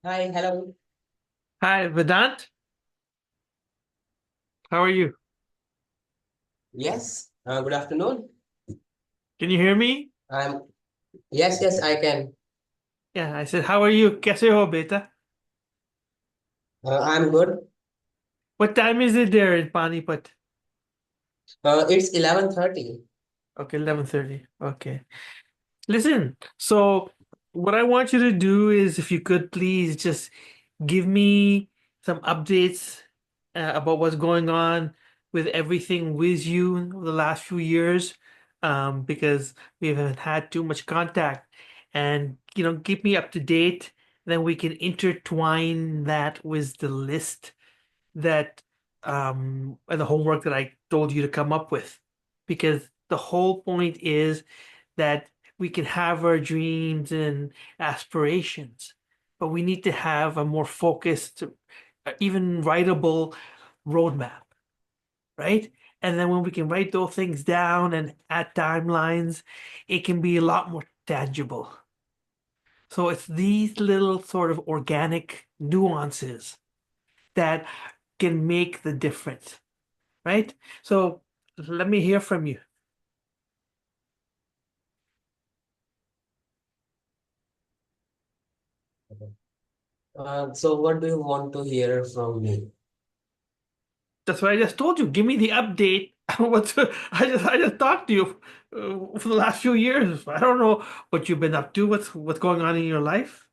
Hi, hello. Hi, Vedant. How are you? Yes, good afternoon. Can you hear me? I'm yes, I can. Yeah, I said, how are you? Kaise ho, beta? I'm good. What time is it there in Panipat? It's 11:30. Okay, 11:30. Okay. Listen, so what I want you to do is if you could please just give me some updates about what's going on with everything with you over the last few years, because we haven't had too much contact. And, keep me up to date. Then we can intertwine that with the list that and the homework that I told you to come up with. Because the whole point is that we can have our dreams and aspirations, but we need to have a more focused, even writable roadmap, right? And then when we can write those things down and add timelines, it can be a lot more tangible. So it's these little sort of organic nuances that can make the difference, right? So let me hear from you. So what do you want to hear from me? That's what I just told you. Give me the update. What's I just talked to you for the last few years. I don't know what you've been up to. What's going on in your life?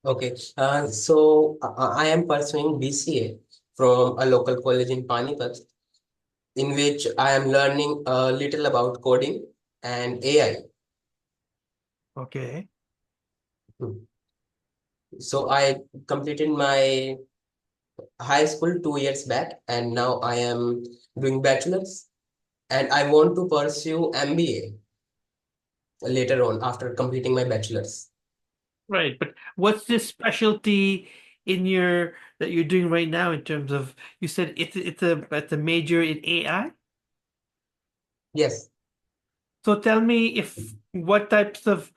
Okay. I am pursuing BCA from a local college in Panipat, in which I am learning a little about coding and AI. Okay. Hmm. So I completed my high school 2 years back, and now I am doing bachelor's, and I want to pursue MBA later on after completing my bachelor's. Right. But what's this specialty in your that you're doing right now in terms of you said it's a major in AI? Yes. So tell me if what types of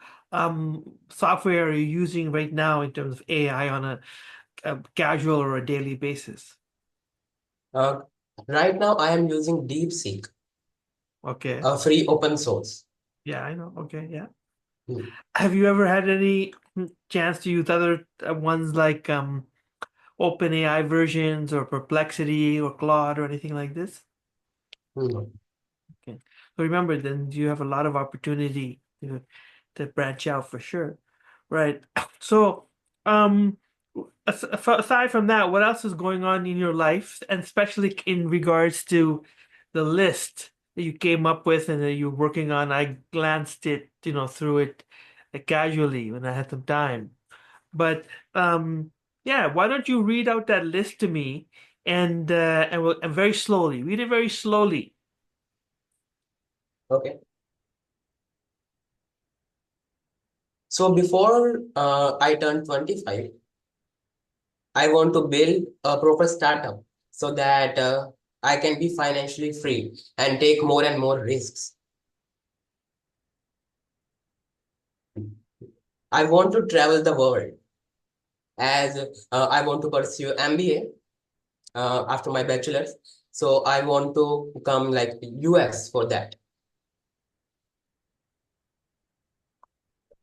software are you using right now in terms of AI on a casual or a daily basis? Uh, right now, I am using DeepSeek, Okay. a free open source. Yeah, I know. Okay, yeah. Hmm. Have you ever had any chance to use other ones like OpenAI versions or Perplexity or Claude or anything like this? Hmm. Okay. So remember, then you have a lot of opportunity to branch out for sure. Right. So, um, aside from that, what else is going on in your life, and especially in regards to the list that you came up with and that you're working on? I glanced through it casually when I had some time. But yeah, why don't you read out that list to me and very slowly, read it very slowly. Okay. So before I turn 25, I want to build a proper startup so that I can be financially free and take more and more risks. I want to travel the world as I want to pursue MBA after my bachelor's. So I want to come like US for that.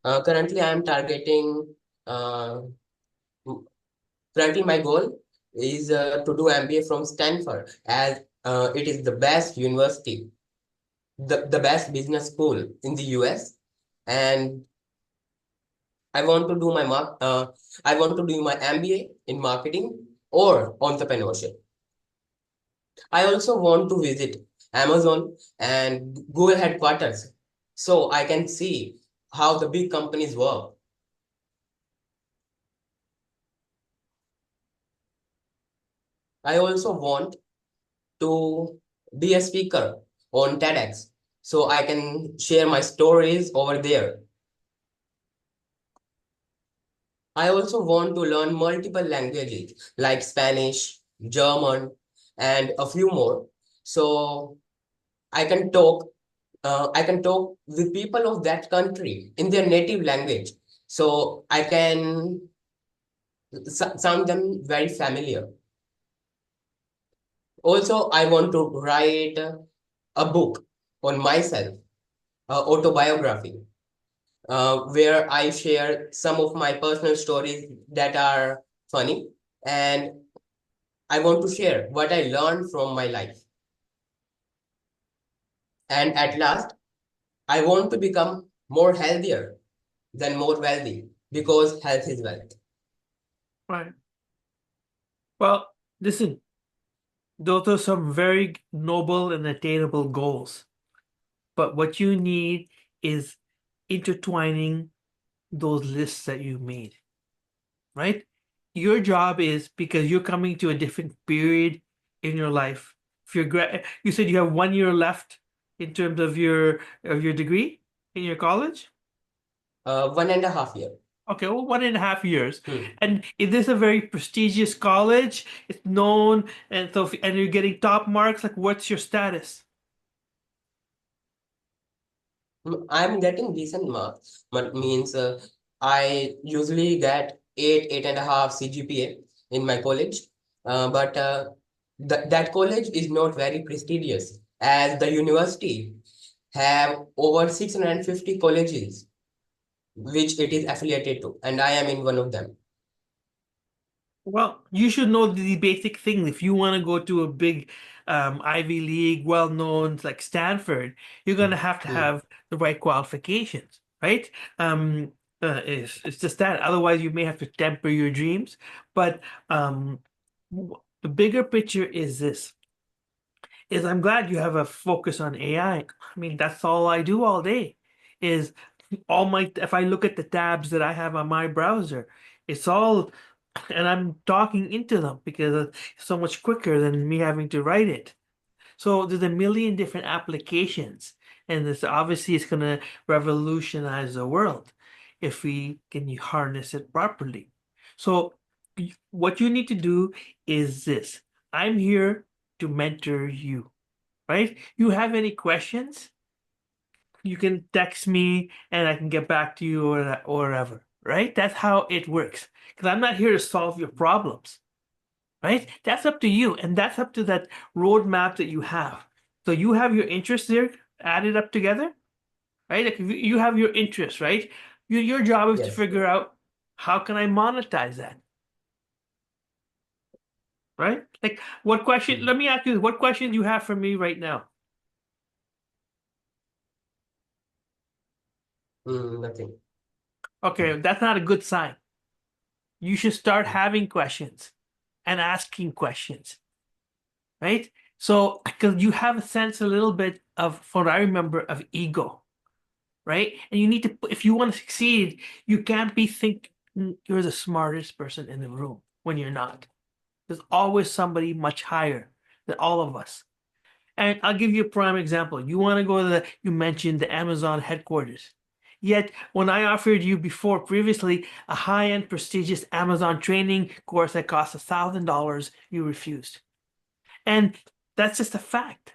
Currently, I am targeting. Uh, Currently, my goal is to do MBA from Stanford, as it is the best university, the best business school in the US, and I want to do I want to do my MBA in marketing or entrepreneurship. I also want to visit Amazon and Google headquarters so I can see how the big companies work. I also want to be a speaker on TEDx so I can share my stories over there. I also want to learn multiple languages like Spanish, German, and a few more. So I can talk with people of that country in their native language. So I can Sound them very familiar. Also, I want to write a book on myself, autobiography, where I share some of my personal stories that are funny, and I want to share what I learned from my life. And at last, I want to become more healthier than more wealthy because health is wealth. Right. Well, listen, those are some very noble and attainable goals. But what you need is intertwining those lists that you made, right? Your job is because you're coming to a different period in your life. If you said you have 1 year left in terms of your degree in your college. 1.5 year. Okay, well, 1.5 years. Hmm. And is this a very prestigious college? It's known, and so and you're getting top marks. Like, what's your status? I'm getting decent marks. But means I usually get 8.5 CGPA in my college. But that college is not very prestigious as the university have over 650 colleges which it is affiliated to, and I am in one of them. Well, you should know the basic things. If you want to go to a big Ivy League, well-known like Stanford, you're going to Hmm. have the right qualifications, right? Um, it's just that. Otherwise, you may have to temper your dreams. But the bigger picture is this: is I'm glad you have a focus on AI. I mean, that's all I do all day. Is all my if I look at the tabs that I have on my browser, it's all and I'm talking into them because it's so much quicker than me having to write it. So there's a million different applications, and this obviously is going to revolutionize the world if we can harness it properly. So what you need to do is this. I'm here to mentor you, right? You have any questions? You can text me and I can get back to you or whatever, right? That's how it works. Because I'm not here to solve your problems, right? That's up to you, and that's up to that roadmap that you have. So you have your interests there added up together, right? Like if you have your interests, right? Your job is to Yes. figure out how can I monetize that, right? Like what question? Hmm. Let me ask you, what questions you have for me right now? Nothing. Okay, that's not a good sign. You should start having questions and asking questions, right? So, because you have a sense a little bit of, from what I remember, of ego, right? And you need to, if you want to succeed, you can't be thinking you're the smartest person in the room when you're not. There's always somebody much higher than all of us. And I'll give you a prime example. You want to go to you mentioned the Amazon headquarters. Yet, when I offered you before previously a high-end prestigious Amazon training course that cost $1,000, you refused. And that's just a fact.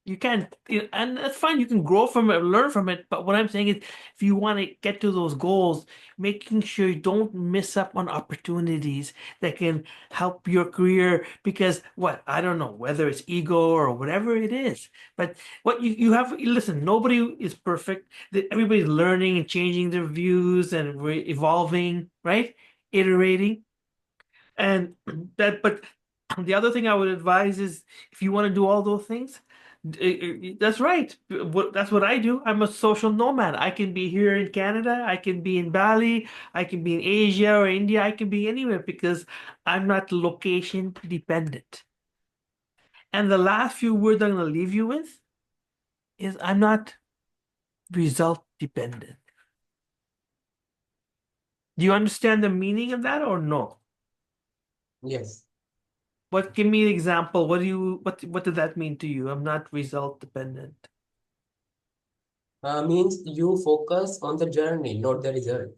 You can't, and that's fine. You can grow from it, learn from it. But what I'm saying is, if you want to get to those goals, making sure you don't miss up on opportunities that can help your career. Because what, I don't know whether it's ego or whatever it is, but what you have, listen, nobody is perfect. Everybody's learning and changing their views and evolving, right? Iterating. And but the other thing I would advise is if you want to do all those things, that's right. That's what I do. I'm a social nomad. I can be here in Canada, I can be in Bali, I can be in Asia or India, I can be anywhere because I'm not location dependent. And the last few words I'm going to leave you with is I'm not result dependent. Do you understand the meaning of that or no? Yes. What give me an example? What did that mean to you? I'm not result dependent. Means you focus on the journey, not the result.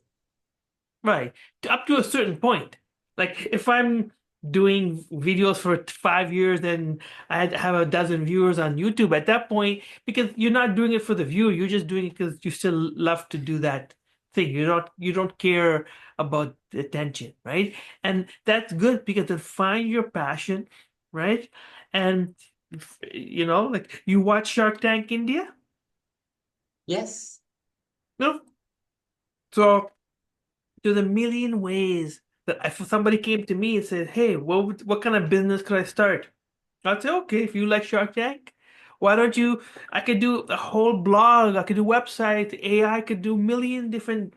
Right. Up to a certain point. Like if I'm doing videos for 5 years, then have a dozen viewers on YouTube at that point, because you're not doing it for the view, you're just doing it because you still love to do that thing. You don't care about the attention, right? And that's good because then find your passion, right? And like you watch Shark Tank India? Yes. No. So there's a million ways that if somebody came to me and said, "Hey, what kind of business could I start?" I'd say, "Okay, if you like Shark Tank, why don't you? I could do a whole blog. I could do website. AI could do million different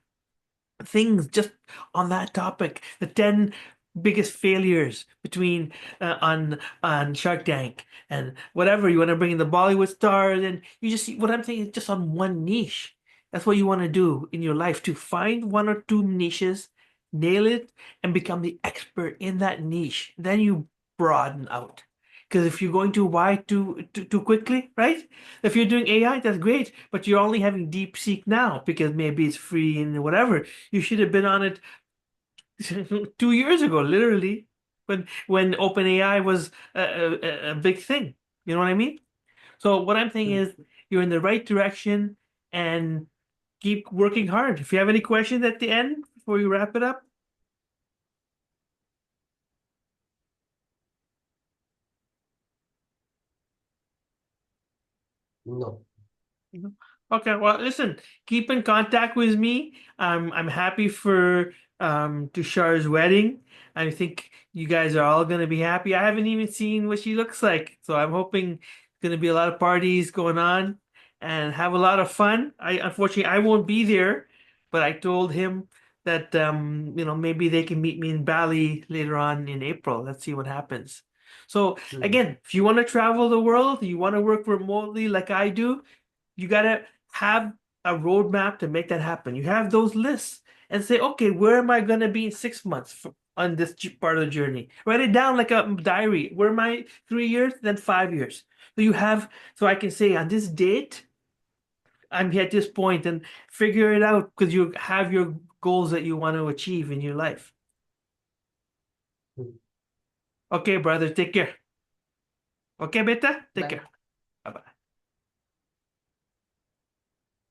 things just on that topic. The 10 biggest failures between on Shark Tank and whatever you want to bring in the Bollywood stars and you just see what I'm saying is just on one niche. That's what you want to do in your life to find one or two niches, nail it, and become the expert in that niche. Then you broaden out. Because if you're going too wide too quickly, right? If you're doing AI, that's great, but you're only having DeepSeek now because maybe it's free and whatever. You should have been on it 2 years ago, literally, when OpenAI was a big thing. You know what I mean? So what I'm saying is you're in the right direction and keep working hard. If you have any questions at the end before you wrap it up. No. Mhm. Okay, well, listen, keep in contact with me. I'm happy for Tushar's wedding. I think you guys are all gonna be happy. I haven't even seen what she looks like, so I'm hoping it's gonna be a lot of parties going on and have a lot of fun. I unfortunately I won't be there, but I told him that maybe they can meet me in Bali later on in April. Let's see what happens. So Hmm. again, if you want to travel the world, you want to work remotely like I do you gotta have a roadmap to make that happen. You have those lists and say, okay, where am I gonna be in 6 months on this part of the journey? Write it down like a diary. Where am I 3 years, then 5 years? So you have, so I can say on this date, I'm here at this point and figure it out because you have your goals that you want to achieve in your life. Hmm. Okay, brother, take care. Okay, beta, take Bye. care.